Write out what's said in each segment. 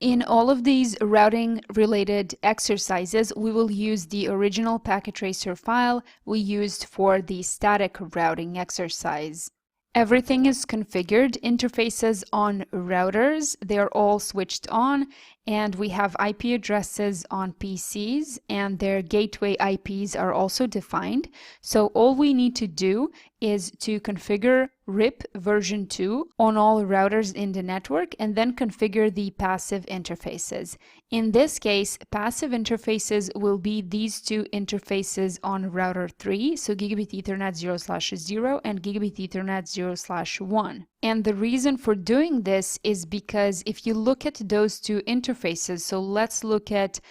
In all of these routing related exercises, we will use the original packet tracer file we used for the static routing exercise. Everything is configured, interfaces on routers, they're all switched on, and we have IP addresses on PCs and their gateway IPs are also defined. So all we need to do is to configure RIP version 2 on all routers in the network and then configure the passive interfaces. In this case, passive interfaces will be these two interfaces on router 3, so Gigabit Ethernet 0/0 and Gigabit Ethernet 0/1. And the reason for doing this is because if you look at those two interfaces, so let's look at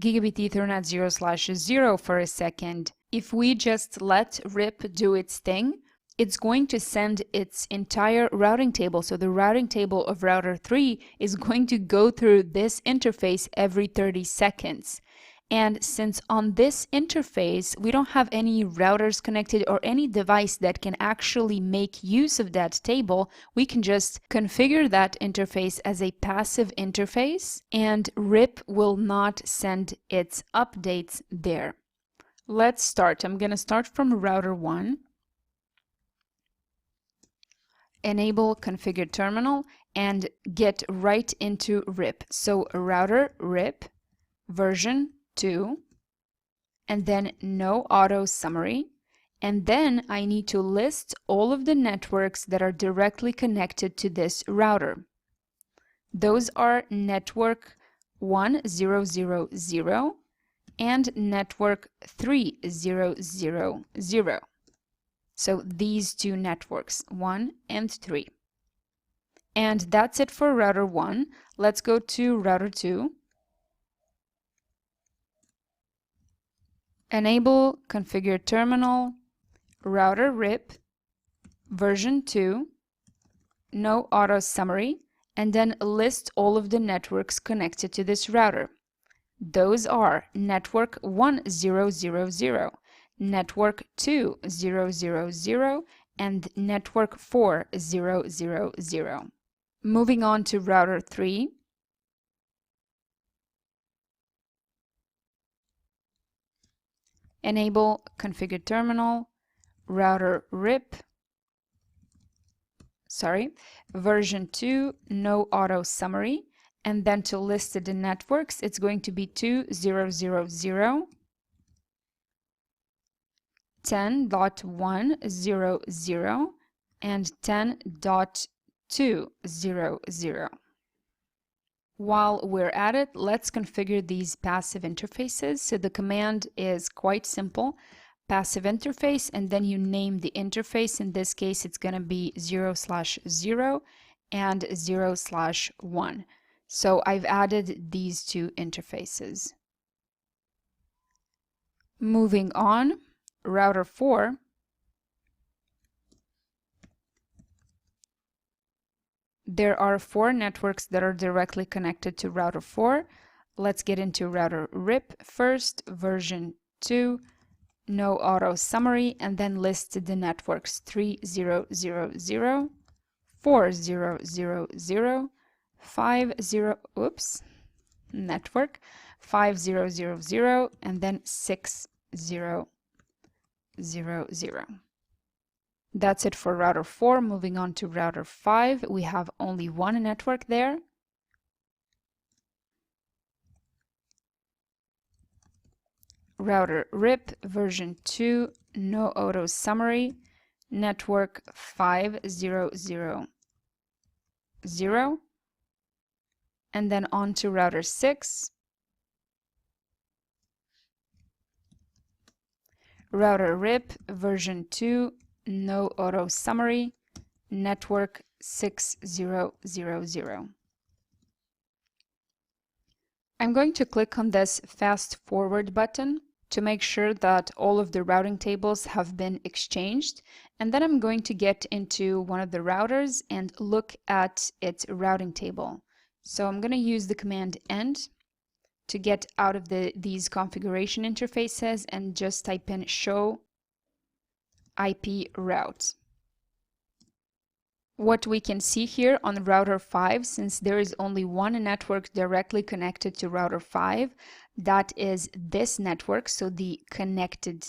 Gigabit Ethernet 0/0 for a second. If we just let RIP do its thing, it's going to send its entire routing table. So the routing table of router 3 is going to go through this interface every 30 seconds. And since on this interface, we don't have any routers connected or any device that can actually make use of that table, we can just configure that interface as a passive interface and RIP will not send its updates there. Let's start. I'm going to start from router 1. Enable configure terminal and get right into RIP. So router RIP version 2 and then no auto summary, and then I need to list all of the networks that are directly connected to this router. Those are network 1000 and network 3000. So these two networks, 1 and 3. And that's it for router 1. Let's go to router 2. Enable configure terminal, router RIP, version 2, no auto summary, and then list all of the networks connected to this router. Those are network 1000, network 2000, and network 4000. Moving on to router 3. Enable configure terminal, router RIP, version 2, no auto summary, and then to list the networks, it's going to be 2000, 10.100, and 10.200. While we're at it, let's configure these passive interfaces. So the command is quite simple. Passive interface, and then you name the interface. In this case, it's going to be 0/0 and 0/1. So I've added these two interfaces. Moving on, router 4. There are 4 networks that are directly connected to router 4. Let's get into router RIP first, version 2, no auto summary, and then list the networks 3000, 4000, network 5000, and then 6000. That's it for router 4. Moving on to router 5, we have only one network there. Router RIP version 2, no auto summary, network 5000, and then on to router 6. Router RIP version 2, no auto summary, network 6000. I'm going to click on this fast forward button to make sure that all of the routing tables have been exchanged, and then I'm going to get into one of the routers and look at its routing table. So I'm going to use the command end to get out of these configuration interfaces and just type in show IP route. What we can see here on router 5, since there is only one network directly connected to router 5, that is this network, so the connected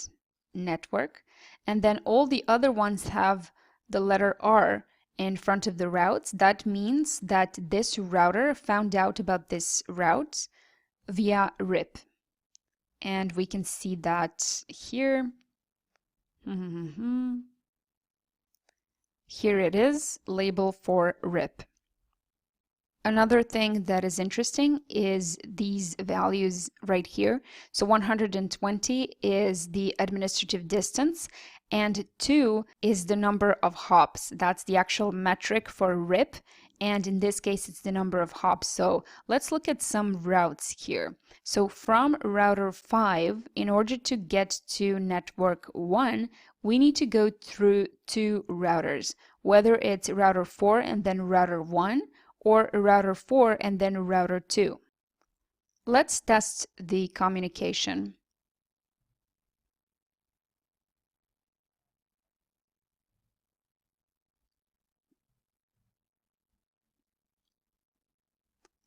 network. And then all the other ones have the letter R in front of the routes. That means that this router found out about this route via RIP. And we can see that here. Here it is, label for RIP. Another thing that is interesting is these values right here. So 120 is the administrative distance, and 2 is the number of hops. That's the actual metric for RIP, and in this case it's the number of hops. So let's look at some routes here. So from router 5, in order to get to network 1, we need to go through 2 routers, whether it's router 4 and then router 1, or router 4 and then router 2. Let's test the communication.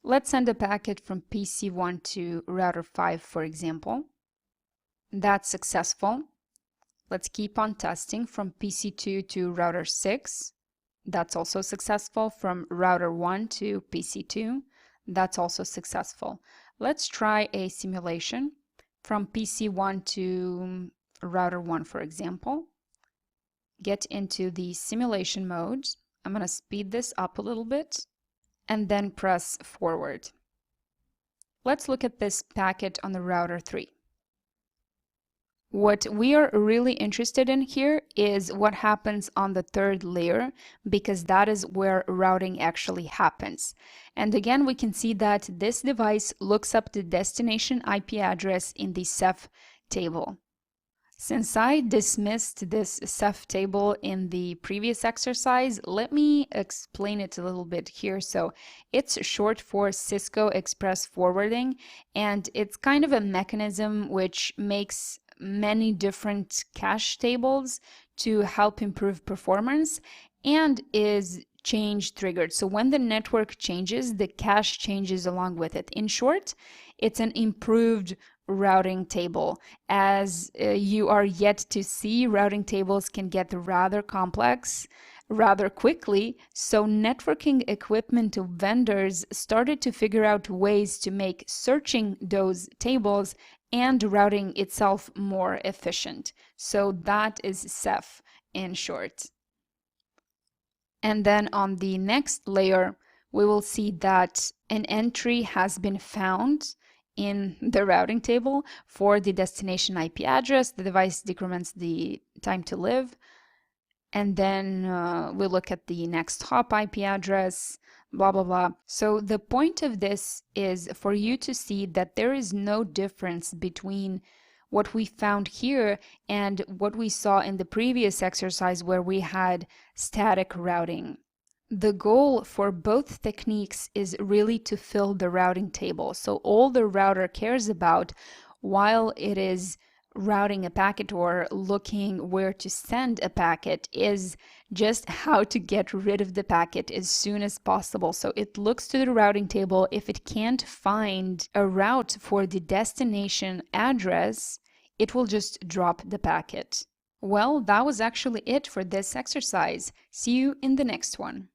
Let's send a packet from PC1 to router 5, for example. That's successful. Let's keep on testing from PC2 to router 6. That's also successful. From router 1 to PC2. That's also successful. Let's try a simulation from PC1 to router 1, for example. Get into the simulation mode. I'm going to speed this up a little bit and then press forward. Let's look at this packet on the router 3. What we are really interested in here is what happens on the 3rd layer, because that is where routing actually happens. And again, we can see that this device looks up the destination IP address in the Ceph table. Since I dismissed this Ceph table in the previous exercise, let me explain it a little bit here. So it's short for Cisco Express Forwarding, and it's kind of a mechanism which makes many different cache tables to help improve performance and is change triggered. So when the network changes, the cache changes along with it. In short, it's an improved routing table. As you are yet to see, routing tables can get rather complex rather quickly, so networking equipment vendors started to figure out ways to make searching those tables and routing itself more efficient. So that is Ceph in short. And then on the next layer, we will see that an entry has been found in the routing table for the destination IP address. The device decrements the time to live. And then we look at the next hop IP address, blah, blah, blah. So the point of this is for you to see that there is no difference between what we found here and what we saw in the previous exercise where we had static routing. The goal for both techniques is really to fill the routing table. So all the router cares about while it is routing a packet or looking where to send a packet is just how to get rid of the packet as soon as possible. So it looks to the routing table. If it can't find a route for the destination address, it will just drop the packet. Well, that was actually it for this exercise. See you in the next one.